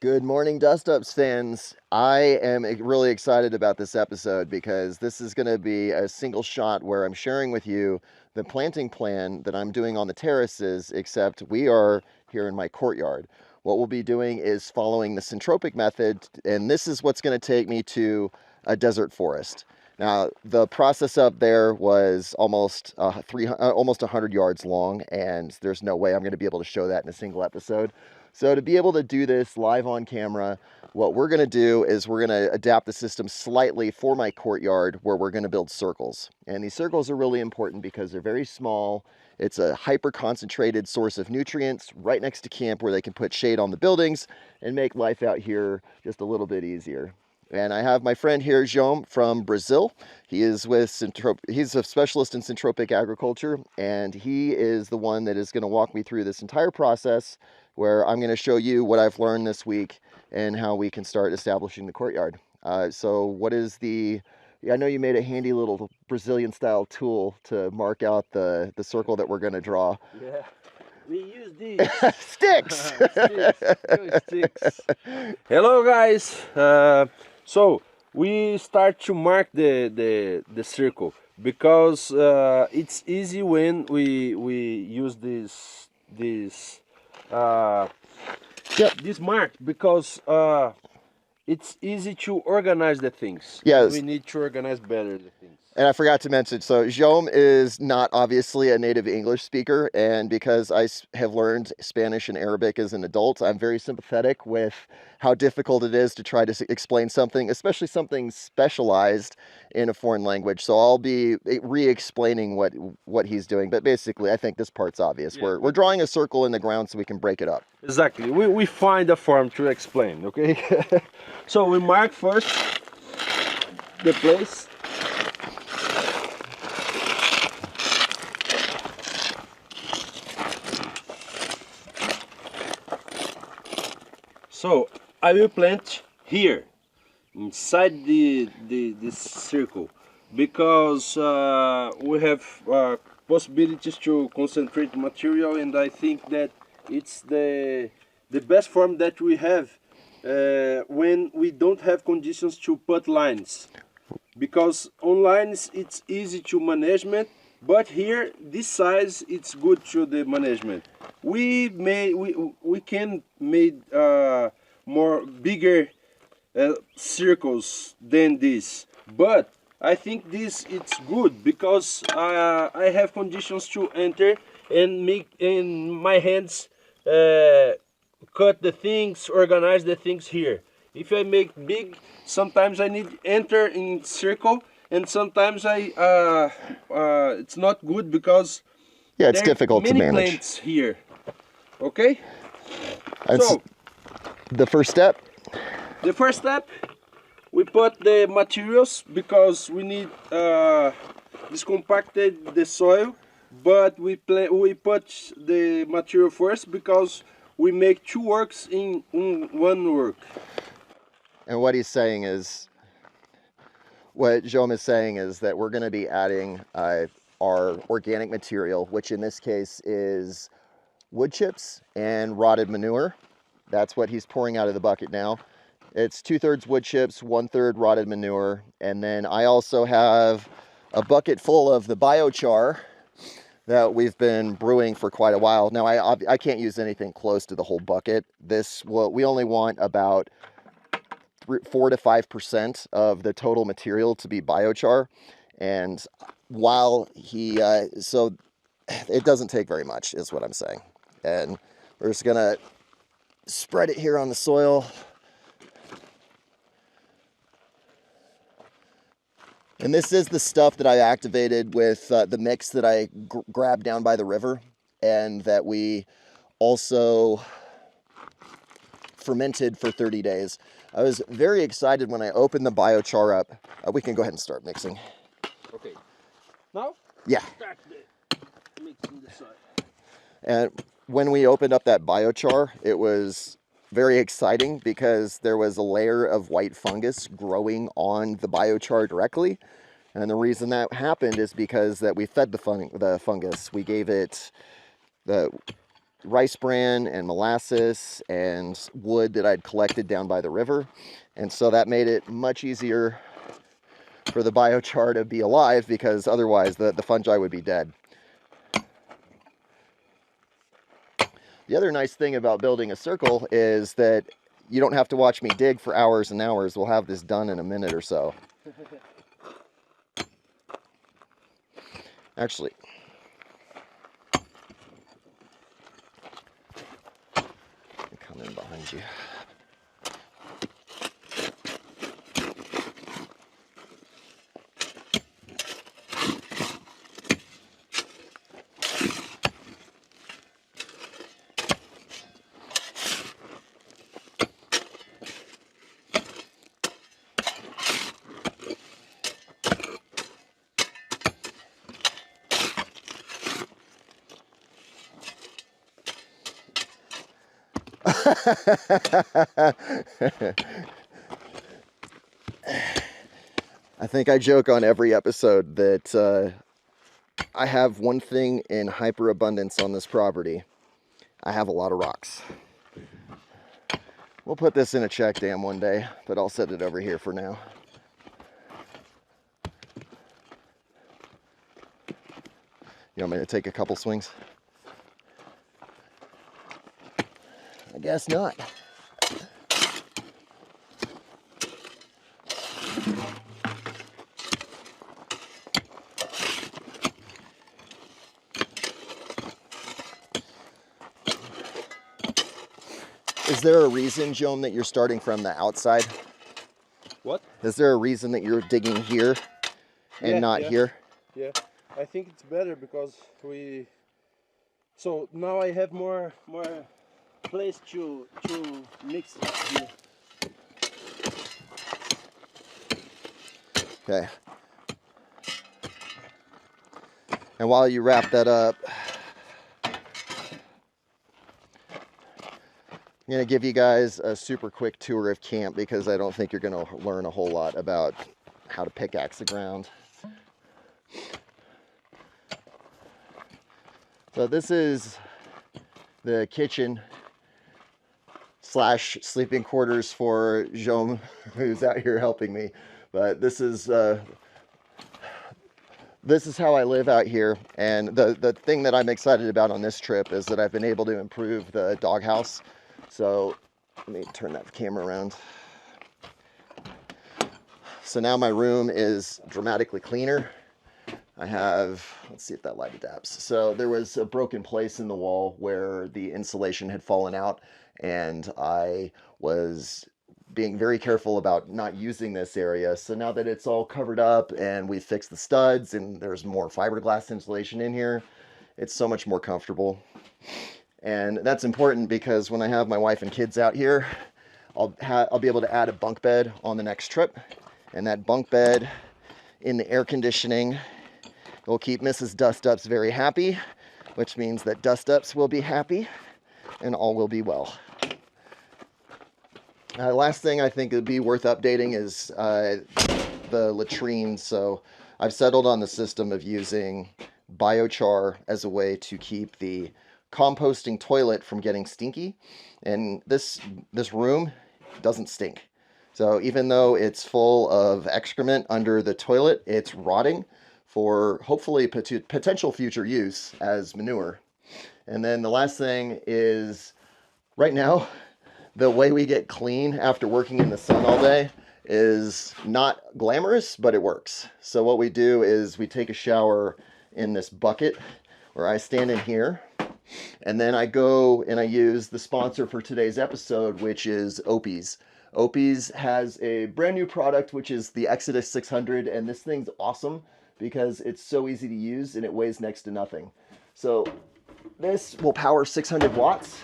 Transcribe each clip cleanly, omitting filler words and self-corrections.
Good morning, Dustups fans. I am really excited about this episode because this is going to be a single shot where I'm sharing with you the planting plan that I'm doing on the terraces, except we are here in my courtyard. What we'll be doing is following the Syntropic method, and this is what's going to take me to a desert forest. Now, the process up there was almost 100 yards long, and there's no way I'm going to be able to show that in a single episode. So to be able to do this live on camera, what we're going to do is we're going to adapt the system slightly for my courtyard where we're going to build circles. And these circles are really important because they're very small. It's a hyper-concentrated source of nutrients right next to camp where they can put shade on the buildings and make life out here just a little bit easier. And I have my friend here, João, from Brazil. He is with he's a specialist in Syntropic Agriculture, and he is the one that is going to walk me through this entire process where I'm going to show you what I've learned this week and how we can start establishing the courtyard. So what is I know you made a handy little Brazilian style tool to mark out the circle that we're going to draw. Yeah, we use these. Sticks! Sticks. Hello guys, so we start to mark the circle because it's easy when we use this mark because it's easy to organize the things. Yes. We need to organize better the things. And I forgot to mention, so João is not obviously a native English speaker, and because I have learned Spanish and Arabic as an adult, I'm very sympathetic with how difficult it is to try to explain something, especially something specialized in a foreign language. So I'll be re-explaining what he's doing, but basically I think this part's obvious. Yeah. We're drawing a circle in the ground so we can break it up. Exactly, we find a form to explain, okay? So we mark first the place. So I will plant here, inside this circle, because we have possibilities to concentrate material, and I think that it's the best form that we have when we don't have conditions to put lines. Because on lines it's easy to management, but here this size it's good to the management. We can make more bigger circles than this, but I think this it's good because I have conditions to enter and make in my hands cut the things, organize the things here. If I make big, sometimes I need enter in circle, and sometimes it's not good because it's difficult to manage. Many plants here. Okay. And so the first step. The first step, we put the materials because we need discompacted the soil, but we put the material first because we make two works in one work. And what João is saying is that we're going to be adding our organic material, which in this case is wood chips and rotted manure. That's what he's pouring out of the bucket now. It's 2/3 wood chips, 1/3 rotted manure, and then I also have a bucket full of the biochar that we've been brewing for quite a while. Now I can't use anything close to the whole bucket. We only want about 4 to 5% of the total material to be biochar, and while so it doesn't take very much is what I'm saying. And we're just gonna spread it here on the soil. And this is the stuff that I activated with the mix that I grabbed down by the river, and that we also fermented for 30 days. I was very excited when I opened the biochar up. We can go ahead and start mixing. Okay. Now? Yeah. Start mixing the soil. And when we opened up that biochar, it was very exciting because there was a layer of white fungus growing on the biochar directly. And the reason that happened is because that we fed the fungus. We gave it rice bran and molasses and wood that I'd collected down by the river. And so that made it much easier for the biochar to be alive, because otherwise the fungi would be dead. The other nice thing about building a circle is that you don't have to watch me dig for hours and hours. We'll have this done in a minute or so. Actually, come in behind you. I think I joke on every episode that I have one thing in hyperabundance on this property. I have a lot of rocks. We'll put this in a check dam one day, but I'll set it over here for now. You want me to take a couple swings? I guess not. Is there a reason, João, that you're starting from the outside? What? Is there a reason that you're digging here and not here? Yeah, I think it's better because so now I have more place to mix it here. Okay. And while you wrap that up, I'm going to give you guys a super quick tour of camp, because I don't think you're going to learn a whole lot about how to pickaxe the ground. So this is the kitchen / sleeping quarters for João, who's out here helping me. But this is how I live out here. And the thing that I'm excited about on this trip is that I've been able to improve the doghouse. So let me turn that camera around. So now my room is dramatically cleaner. I have, let's see if that light adapts. So there was a broken place in the wall where the insulation had fallen out, and I was being very careful about not using this area. So now that it's all covered up and we fixed the studs and there's more fiberglass insulation in here, it's so much more comfortable. And that's important because when I have my wife and kids out here, I'll be able to add a bunk bed on the next trip. And that bunk bed in the air conditioning will keep Mrs. Dustups very happy, which means that Dustups will be happy and all will be well. Last thing I think would be worth updating is the latrine. So I've settled on the system of using biochar as a way to keep the composting toilet from getting stinky, and this room doesn't stink. So even though it's full of excrement under the toilet, it's rotting for hopefully potential future use as manure. And then the last thing is, right now the way we get clean after working in the sun all day is not glamorous, but it works. So what we do is we take a shower in this bucket, where I stand in here. And then I go and I use the sponsor for today's episode, which is OUPES. OUPES has a brand new product, which is the Exodus 600. And this thing's awesome because it's so easy to use and it weighs next to nothing. So this will power 600 watts,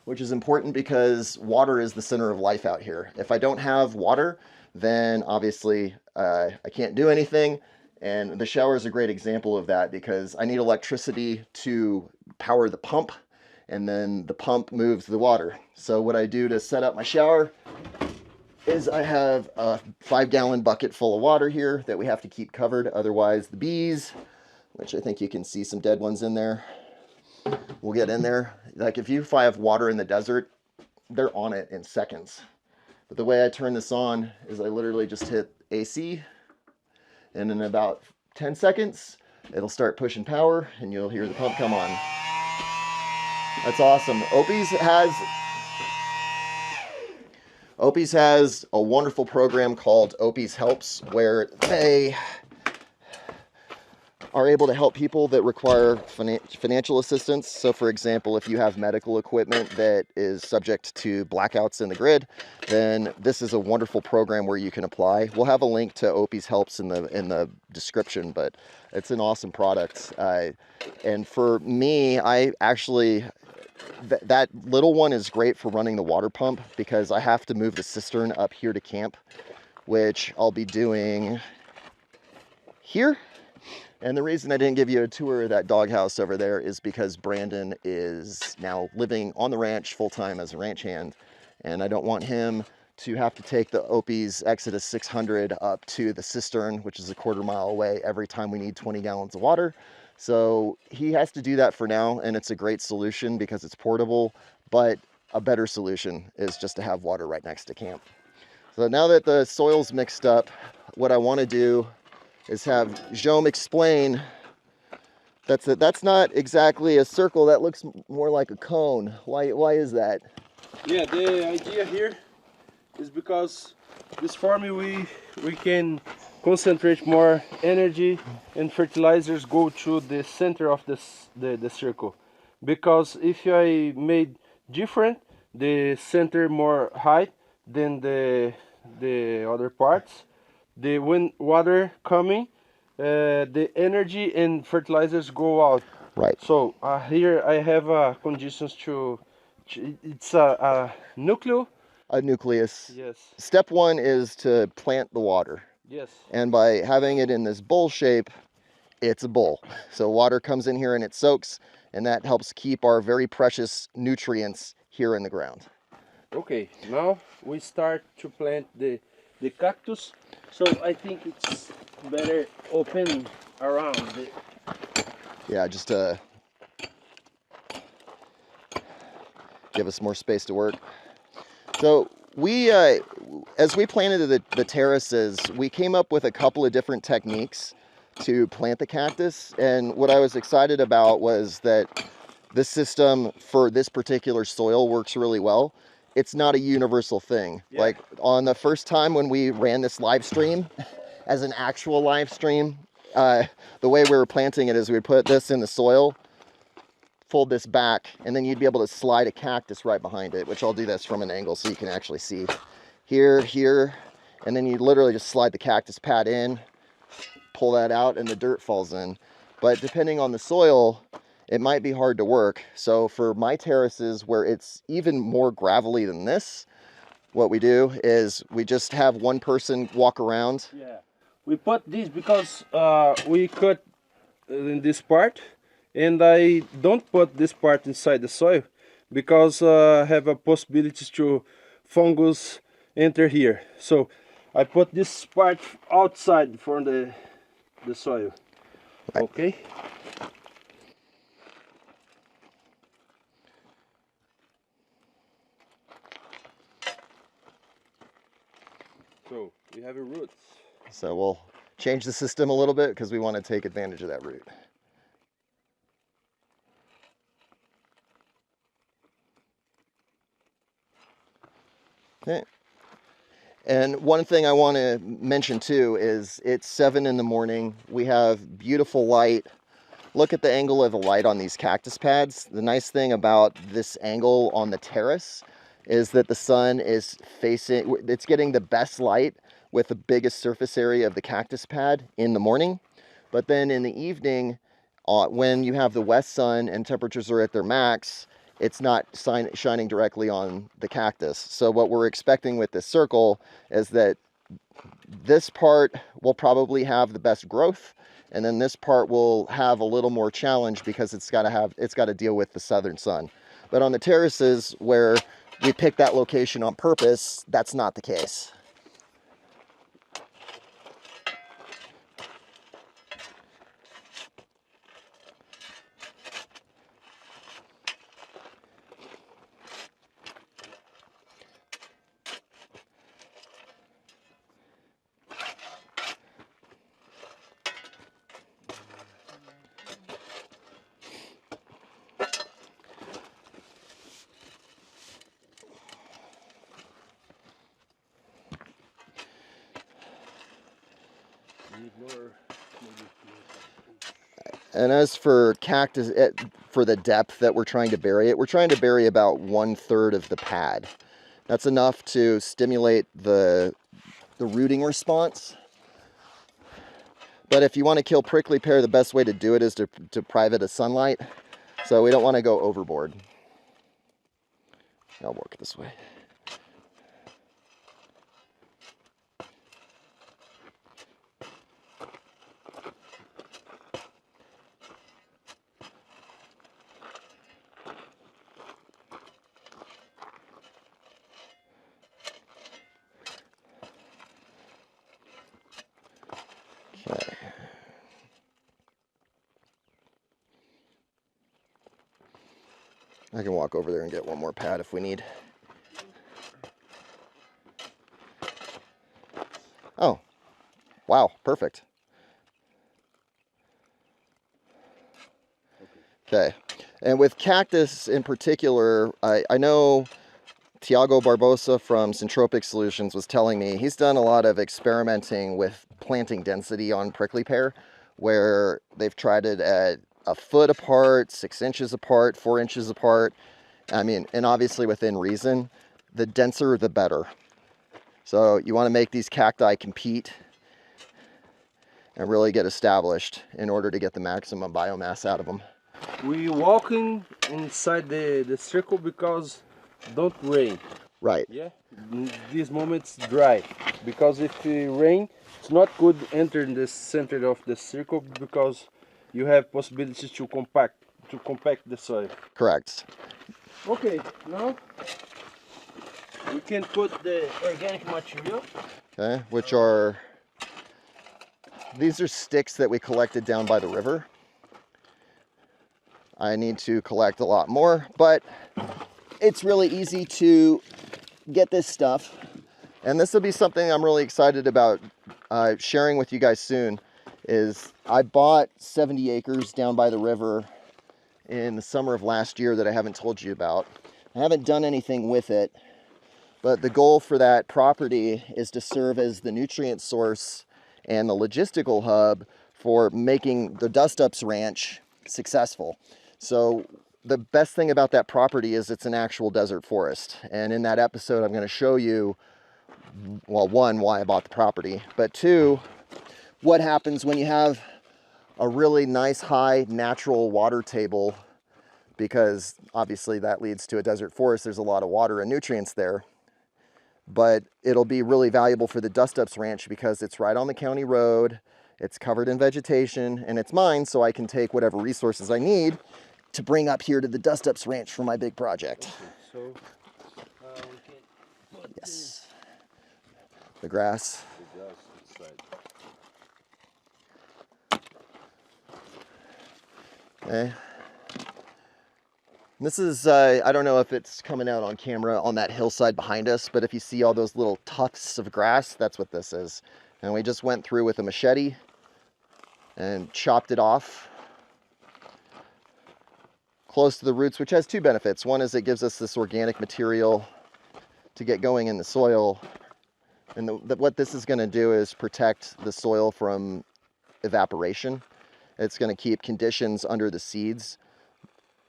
which is important because water is the center of life out here. If I don't have water, then obviously I can't do anything. And the shower is a great example of that, because I need electricity to power the pump, and then the pump moves the water. So what I do to set up my shower is I have a 5-gallon bucket full of water here that we have to keep covered. Otherwise the bees, which I think you can see some dead ones in there, will get in there. Like if you have water in the desert, they're on it in seconds. But the way I turn this on is I literally just hit AC, and in about 10 seconds, it'll start pushing power and you'll hear the pump come on. That's awesome. OUPES has a wonderful program called OUPES Helps, where they are able to help people that require financial assistance. So for example, if you have medical equipment that is subject to blackouts in the grid, then this is a wonderful program where you can apply. We'll have a link to OUPES Helps in the description, but it's an awesome product. And for me, I actually, that little one is great for running the water pump because I have to move the cistern up here to camp, which I'll be doing here. And the reason I didn't give you a tour of that doghouse over there is because Brandon is now living on the ranch full-time as a ranch hand, and I don't want him to have to take the OUPES Exodus 600 up to the cistern, which is a quarter-mile away, every time we need 20 gallons of water. So he has to do that for now, and it's a great solution because it's portable, but a better solution is just to have water right next to camp. So now that the soil's mixed up, what I want to do is have João explain that's not exactly a circle, that looks more like a cone. Why is that? Yeah, the idea here is because this farming we can concentrate more energy and fertilizers go to the center of the circle. Because if I made different, the center more high than the other parts, when water coming, the energy and fertilizers go out. Right. So here I have conditions to it's a nucleus. A nucleus. Yes. Step one is to plant the water. Yes. And by having it in this bowl shape, it's a bowl. So water comes in here and it soaks, and that helps keep our very precious nutrients here in the ground. Okay, now we start to plant the cactus. So I think it's better open around the... Yeah, just to give us more space to work. So we, as we planted the terraces, we came up with a couple of different techniques to plant the cactus. And what I was excited about was that this system for this particular soil works really well. It's not a universal thing. Yeah. Like on the first time when we ran this live stream as an actual live stream, the way we were planting it is we'd put this in the soil, fold this back, and then you'd be able to slide a cactus right behind it, which I'll do this from an angle so you can actually see. Here, and then you literally just slide the cactus pad in, pull that out, and the dirt falls in. But depending on the soil, it might be hard to work. So for my terraces where it's even more gravelly than this, what we do is we just have one person walk around. Yeah, we put this because we cut in this part, and I don't put this part inside the soil because I have a possibility to fungus enter here. So I put this part outside from the soil. Right. Okay. So we have a root. So we'll change the system a little bit because we want to take advantage of that root. Okay. And one thing I want to mention too is it's 7 in the morning. We have beautiful light. Look at the angle of the light on these cactus pads. The nice thing about this angle on the terrace is that the sun is facing, it's getting the best light with the biggest surface area of the cactus pad in the morning. But then in the evening, when you have the west sun and temperatures are at their max, it's not shining directly on the cactus. So what we're expecting with this circle is that this part will probably have the best growth, and then this part will have a little more challenge because it's got to deal with the southern sun. But on the terraces where we picked that location on purpose, that's not the case. And as for cactus, for the depth that we're trying to bury it, we're trying to bury about 1/3 of the pad. That's enough to stimulate the rooting response. But if you want to kill prickly pear, the best way to do it is to deprive it of sunlight. So we don't want to go overboard. I'll work this way. Okay. I can walk over there and get one more pad if we need. Oh, wow, perfect. Okay, and with cactus in particular, I know Tiago Barbosa from Syntropic Solutions was telling me he's done a lot of experimenting with planting density on prickly pear, where they've tried it at 1 foot apart, 6 inches apart, 4 inches apart. I mean, and obviously within reason, the denser the better. So you want to make these cacti compete and really get established in order to get the maximum biomass out of them. We walking inside the circle because don't rain. Right. Yeah, this moment's dry because if it rain, it's not good enter in the center of the circle because you have possibilities to compact the soil. Correct. Okay, now we can put the organic material. Okay, which are, these are sticks that we collected down by the river. I need to collect a lot more, but it's really easy to get this stuff. And this will be something I'm really excited about sharing with you guys soon, is I bought 70 acres down by the river in the summer of last year that I haven't told you about. I haven't done anything with it, but the goal for that property is to serve as the nutrient source and the logistical hub for making the Dustups Ranch successful. So the best thing about that property is it's an actual desert forest. And in that episode, I'm going to show you, well, one, why I bought the property, but two, what happens when you have a really nice high natural water table, because obviously that leads to a desert forest. There's a lot of water and nutrients there, but it'll be really valuable for the Dustups Ranch because it's right on the county road. It's covered in vegetation and it's mine, so I can take whatever resources I need to bring up here to the Dustups Ranch for my big project. Okay, so we can put yes, the grass. inside. Okay. This is, I don't know if it's coming out on camera on that hillside behind us, but if you see all those little tufts of grass, that's what this is. And we just went through with a machete and chopped it off close to the roots, which has two benefits. One is it gives us this organic material to get going in the soil. And what this is going to do is protect the soil from evaporation. It's going to keep conditions under the seeds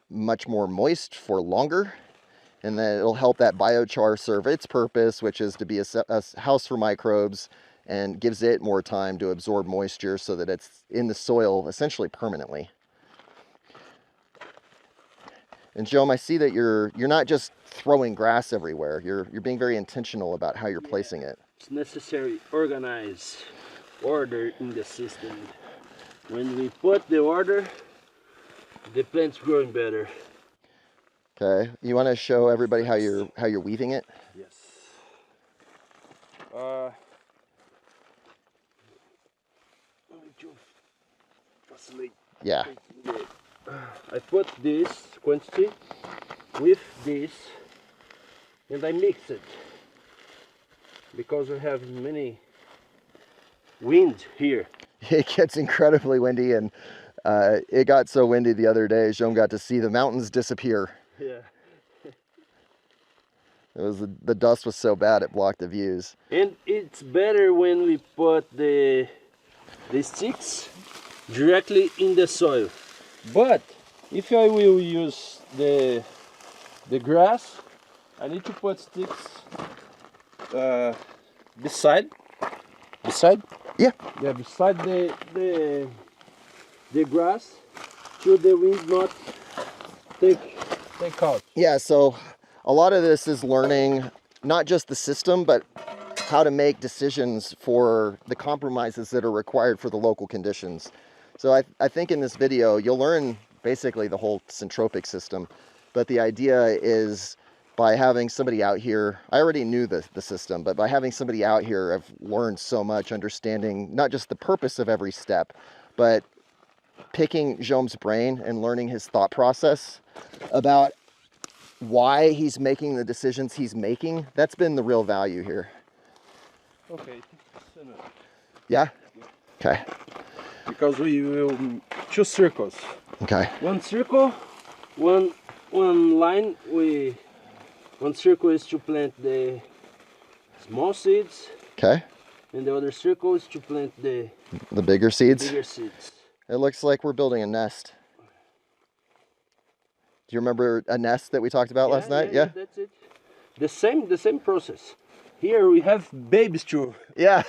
much more moist for longer, and then it'll help that biochar serve its purpose, which is to be a house for microbes, and gives it more time to absorb moisture so that it's in the soil essentially permanently. And João, I see that you're not just throwing grass everywhere. You're being very intentional about how you're placing it. It's necessary organize order in the system. When we put the order, the plant's growing better. Okay, you want to show everybody how you're weaving it? Yes. Yeah. I put this quantity with this and I mix it because we have many wind here. It gets incredibly windy, and it got so windy the other day, João got to see the mountains disappear. Yeah. It was the dust was so bad it blocked the views. And it's better when we put the the sticks directly in the soil. But if I will use the grass, I need to put sticks beside Yeah. beside the grass, so the wind not take out. Yeah, so a lot of this is learning not just the system, but how to make decisions for the compromises that are required for the local conditions. So I think in this video, you'll learn basically the whole syntropic system, but the idea is by having somebody out here, I already knew the system, but by having somebody out here, I've learned so much, understanding not just the purpose of every step, but picking João's brain and learning his thought process about why he's making the decisions he's making. That's been the real value here. Okay. Yeah? Okay. Because we will 2 circles. Okay. 1 circle, one line. One circle is to plant the small seeds. Okay. And the other circle is to plant the bigger seeds. bigger seeds. It looks like we're building a nest. Do you remember a nest that we talked about last night? Yeah. That's it. The same process. Here we have babies too. Yeah.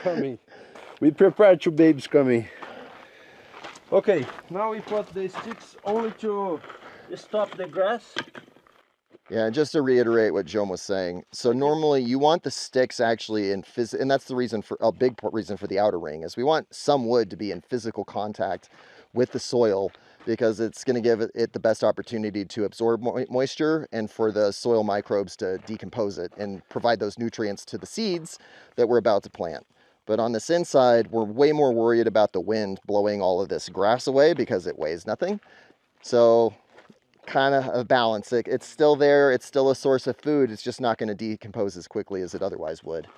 Coming. We prepare 2 babies coming. Okay, now we put the sticks only to stop the grass. Yeah, and just to reiterate what João was saying. So normally you want the sticks actually in and that's the reason for a big reason for the outer ring is we want some wood to be in physical contact with the soil because it's going to give it the best opportunity to absorb moisture and for the soil microbes to decompose it and provide those nutrients to the seeds that we're about to plant. But on this inside, we're way more worried about the wind blowing all of this grass away because it weighs nothing. So kind of a balance. It's still there. It's still a source of food. It's just not going to decompose as quickly as it otherwise would.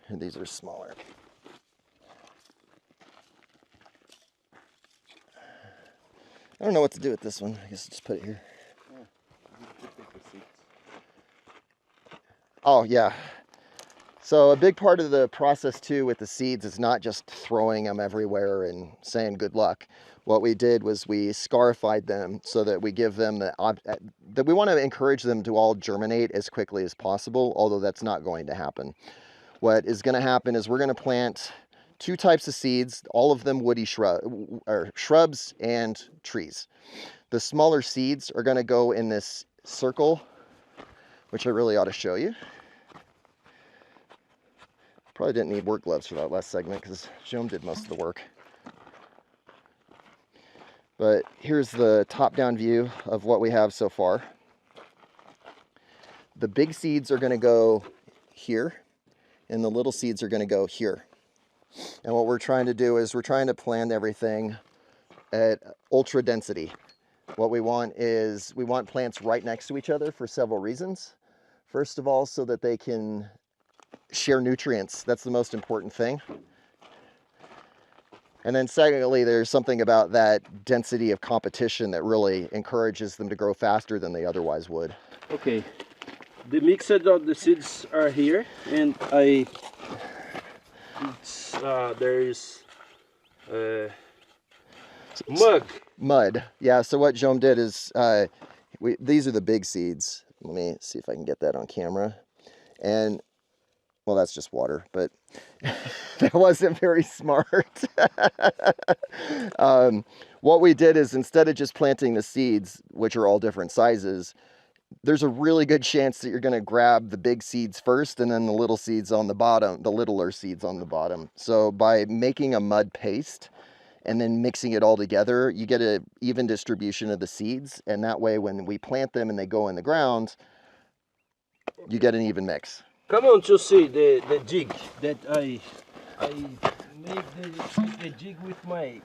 And these are smaller. I don't know what to do with this one. I guess I'll just put it here. Oh, yeah. So a big part of the process too with the seeds is not just throwing them everywhere and saying good luck. What we did was we scarified them so that we give them that we want to encourage them to all germinate as quickly as possible, although that's not going to happen. What is going to happen is we're going to plant 2 types of seeds, all of them woody shrubs and trees. The smaller seeds are going to go in this circle, which I really ought to show you. Probably didn't need work gloves for that last segment because João did most of the work. But here's the top-down view of what we have so far. The big seeds are going to go here, and the little seeds are going to go here. And what we're trying to do is we're trying to plant everything at ultra density. What we want is we want plants right next to each other for several reasons. First of all, so that they can share nutrients. That's the most important thing. And then secondly, there's something about that density of competition that really encourages them to grow faster than they otherwise would. Okay, the mix of the seeds are here, and there is mud. Yeah, so what João did is these are the big seeds. Let me see if I can get that on camera. And well, that's just water, but that wasn't very smart. What we did is instead of just planting the seeds, which are all different sizes, there's a really good chance that you're going to grab the big seeds first and then the little seeds on the bottom, the littler seeds on the bottom. So by making a mud paste and then mixing it all together, you get an even distribution of the seeds. And that way, when we plant them and they go in the ground, you get an even mix. Come on to see the jig that I make the jig with my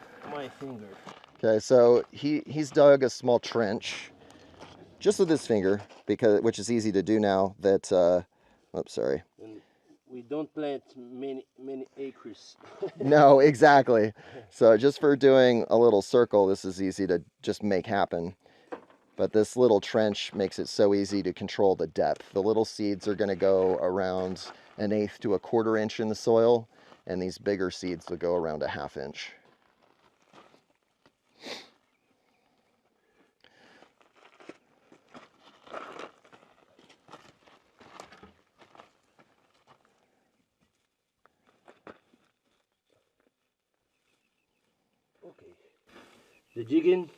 finger. Okay, so he's dug a small trench just with his finger, which is easy to do now. That oops, sorry. And we we don't plant many acres. No, exactly. So just for doing a little circle, this is easy to just make happen. But this little trench makes it so easy to control the depth. The little seeds are going to go around 1/8 to 1/4 inch in the soil, and these bigger seeds will go around 1/2 inch. Okay. The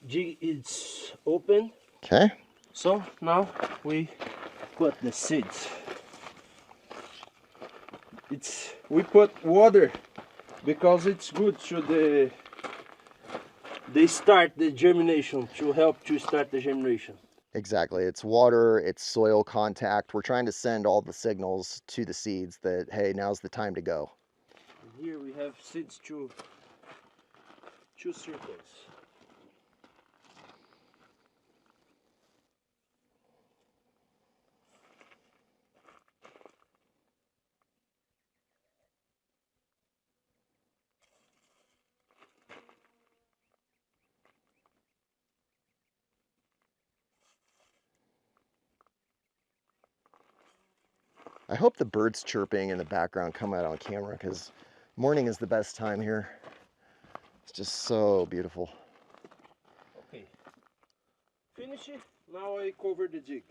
jig is open. Okay. So now we put the seeds. We put water because it's good to they start the germination, to help to start the germination. Exactly. It's water, it's soil contact. We're trying to send all the signals to the seeds that, hey, now's the time to go. And here we have seeds to 2 circles. I hope the birds chirping in the background come out on camera because morning is the best time here. It's just so beautiful. Okay. Finish it. Now I cover the jig.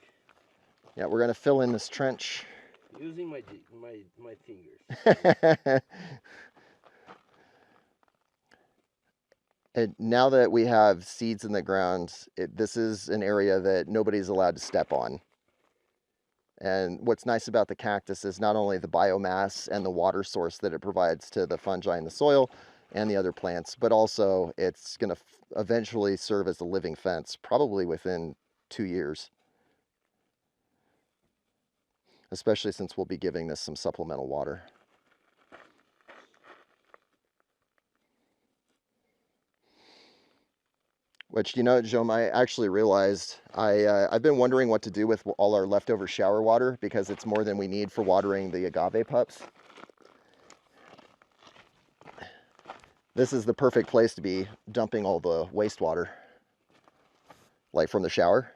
Yeah, we're gonna fill in this trench. Using my fingers. And now that we have seeds in the ground, this is an area that nobody's allowed to step on. And what's nice about the cactus is not only the biomass and the water source that it provides to the fungi in the soil and the other plants, but also it's going to eventually serve as a living fence, probably within 2 years. Especially since we'll be giving this some supplemental water. Which, you know, João, I actually realized I've been wondering what to do with all our leftover shower water because it's more than we need for watering the agave pups. This is the perfect place to be dumping all the wastewater, like from the shower.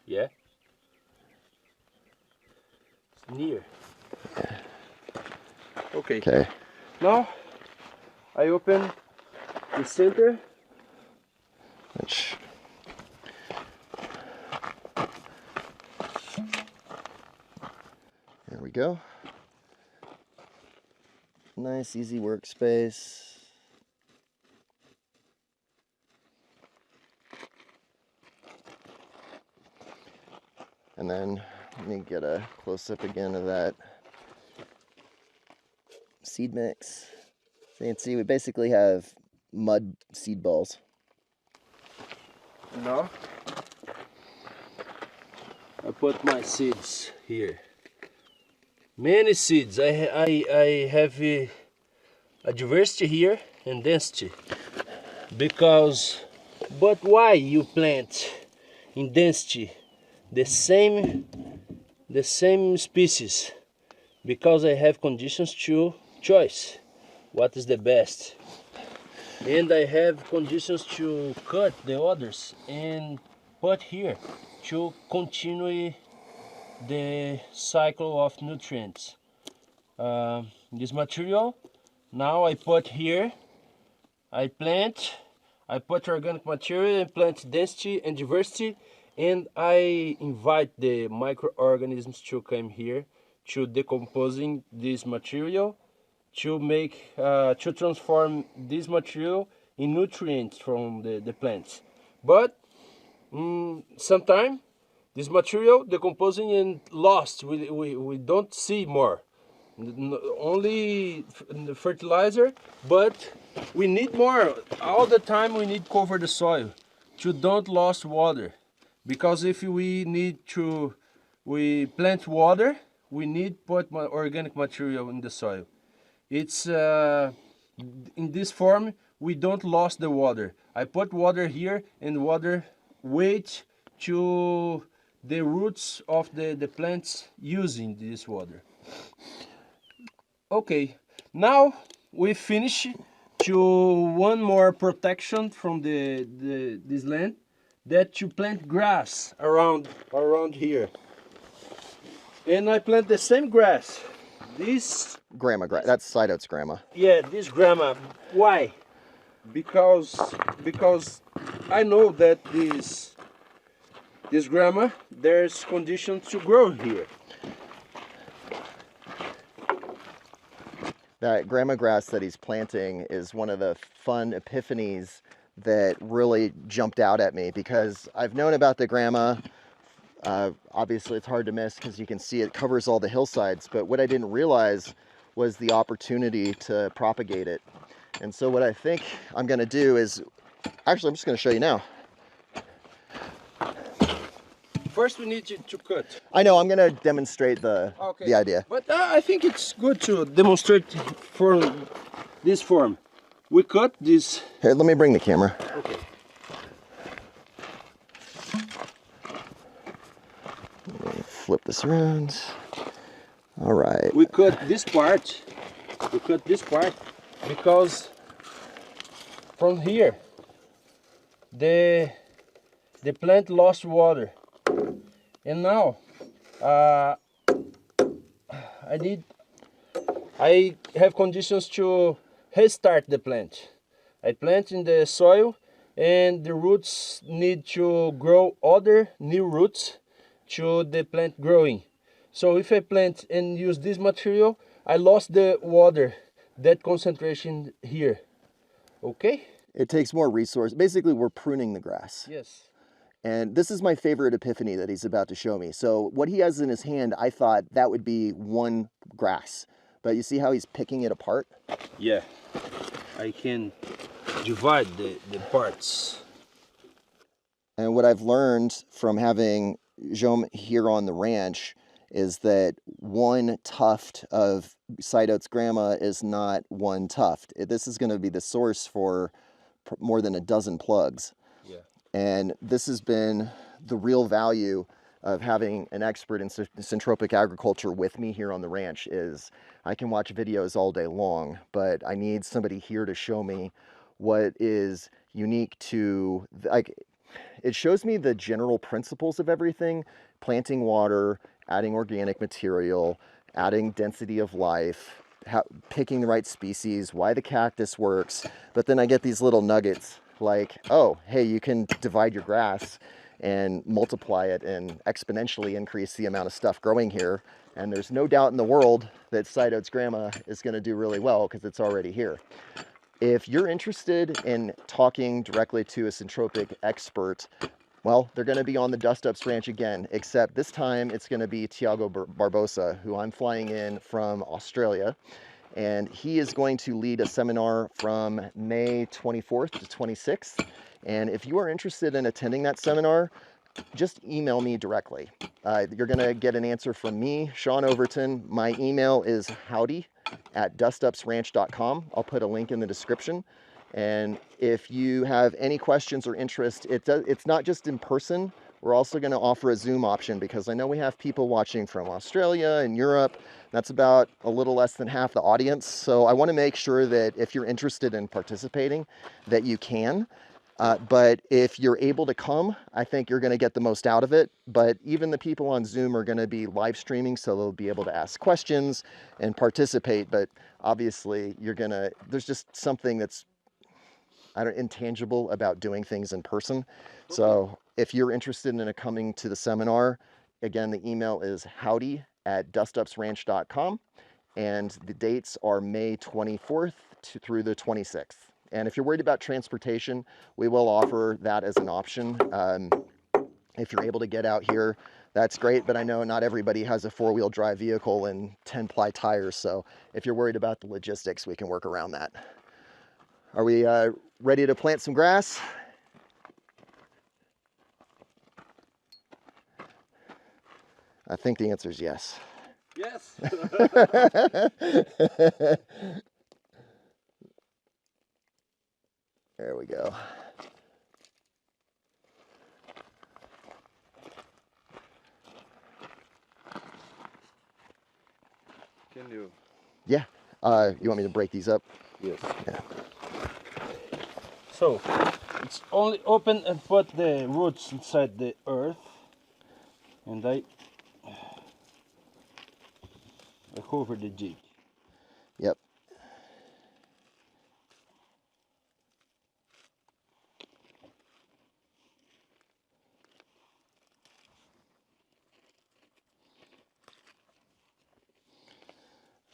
Yeah. It's near. Okay. Okay. Now I open the center. Which, there we go. Nice, easy workspace. And then let me get a close-up again of that seed mix. So you can see we basically have mud seed balls. Now I put my seeds here. Many seeds. I have a diversity here and density. But why you plant in density the same species? Because I have conditions to choice what is the best. And I have conditions to cut the others and put here to continue the cycle of nutrients. This material, now I put here, I put organic material and plant density and diversity, and I invite the microorganisms to come here to decomposing this material to make to transform this material in nutrients from the plants. But sometimes this material decomposing and lost, we don't see more, only the fertilizer, but we need more all the time. We need cover the soil to don't lose water, because if we plant water, we need put organic material in the soil. It's in this form we don't lose the water. I put water here and water wait to the roots of the plants using this water. Okay, now we finish to one more protection from this land, that you plant grass around here. And I plant the same grass. This Grandma grass. That's side oats grandma. Yeah, this grandma. Why? Because I know that this grandma, there's conditions to grow here. That grandma grass that he's planting is one of the fun epiphanies that really jumped out at me, because I've known about the grandma. Obviously it's hard to miss because you can see it covers all the hillsides, but what I didn't realize was the opportunity to propagate it. And so what I think I'm going to do is, actually I'm just going to show you now. First we need to cut. I know, I'm going to demonstrate the idea. But I think it's good to demonstrate for this form. We cut this. Here, let me bring the camera. Okay. Flip this around. All right. We cut this part. We cut this part because from here the plant lost water, and now I have conditions to restart the plant. I plant in the soil, and the roots need to grow other new roots to the plant growing. So if I plant and use this material, I lost the water, that concentration here. Okay? It takes more resource. Basically, we're pruning the grass. Yes. And this is my favorite epiphany that he's about to show me. So what he has in his hand, I thought that would be one grass. But you see how he's picking it apart? Yeah. I can divide the parts. And what I've learned from having João here on the ranch is that one tuft of side oats grandma is not one tuft. This is going to be the source for more than a dozen plugs. Yeah. And this has been the real value of having an expert in syntropic agriculture with me here on the ranch. Is I can watch videos all day long, but I need somebody here to show me what is unique to, like, it shows me the general principles of everything: planting water, adding organic material, adding density of life, picking the right species, why the cactus works. But then I get these little nuggets like, oh, hey, you can divide your grass and multiply it and exponentially increase the amount of stuff growing here. And there's no doubt in the world that side oats grandma is going to do really well because it's already here. If you're interested in talking directly to a syntropic expert, well, they're going to be on the Dustups Ranch again, except this time it's going to be Tiago Barbosa, who I'm flying in from Australia. And he is going to lead a seminar from May 24th to 26th. And if you are interested in attending that seminar, just email me directly. You're going to get an answer from me, Sean Overton. My email is howdy@dustupsranch.com. I'll put a link in the description. And if you have any questions or interest, it's not just in person. We're also going to offer a Zoom option, because I know we have people watching from Australia and Europe. That's about a little less than half the audience. So I want to make sure that if you're interested in participating, that you can. But if you're able to come, I think you're going to get the most out of it. But even the people on Zoom are going to be live streaming, so they'll be able to ask questions and participate. But obviously, there's just something that's intangible about doing things in person. So if you're interested in coming to the seminar, again, the email is howdy@dustupsranch.com, and the dates are May 24th through the 26th. And if you're worried about transportation, we will offer that as an option. If you're able to get out here, that's great, but I know not everybody has a four-wheel drive vehicle and 10-ply tires, so if you're worried about the logistics, we can work around that. Are we ready to plant some grass? I think the answer is yes. Yes. There we go. Can you? Yeah. You want me to break these up? Yes. Yeah. So it's only open and put the roots inside the earth, and I cover the jig. Yep.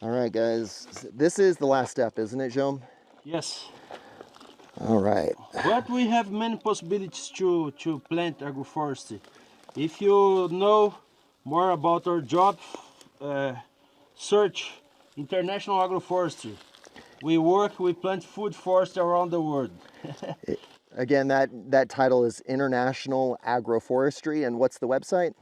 All right, guys. This is the last step, isn't it, João? Yes. All right. But we have many possibilities to plant agroforestry. If you know more about our job, search International Agroforestry. We plant food forest around the world. Again, that title is International Agroforestry, and what's the website?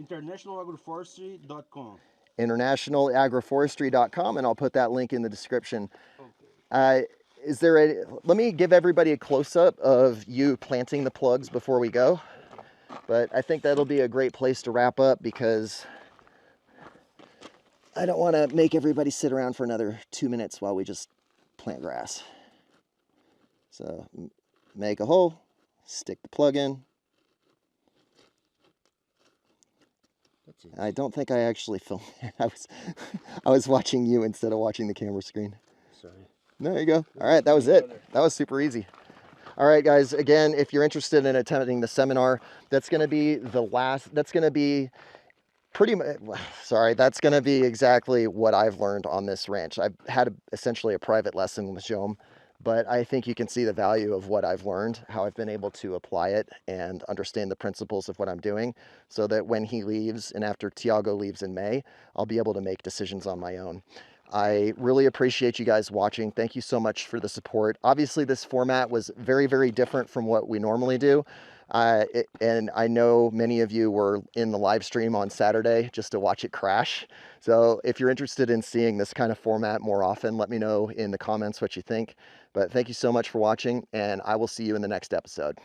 InternationalAgroforestry.com. internationalagroforestry.com, and I'll put that link in the description. Okay. Let me give everybody a close-up of you planting the plugs before we go. But I think that'll be a great place to wrap up because I don't want to make everybody sit around for another 2 minutes while we just plant grass. So make a hole, stick the plug in. I don't think I actually filmed. I was watching you instead of watching the camera screen. Sorry. There you go. All right, that was it. That was super easy. All right, guys, again, if you're interested in attending the seminar, that's going to be that's going to be that's going to be exactly what I've learned on this ranch. I've had essentially a private lesson with João, but I think you can see the value of what I've learned, how I've been able to apply it and understand the principles of what I'm doing so that when he leaves and after Tiago leaves in May, I'll be able to make decisions on my own. I really appreciate you guys watching. Thank you so much for the support. Obviously, this format was very, very different from what we normally do. And I know many of you were in the live stream on Saturday just to watch it crash. So if you're interested in seeing this kind of format more often, let me know in the comments what you think. But thank you so much for watching, and I will see you in the next episode.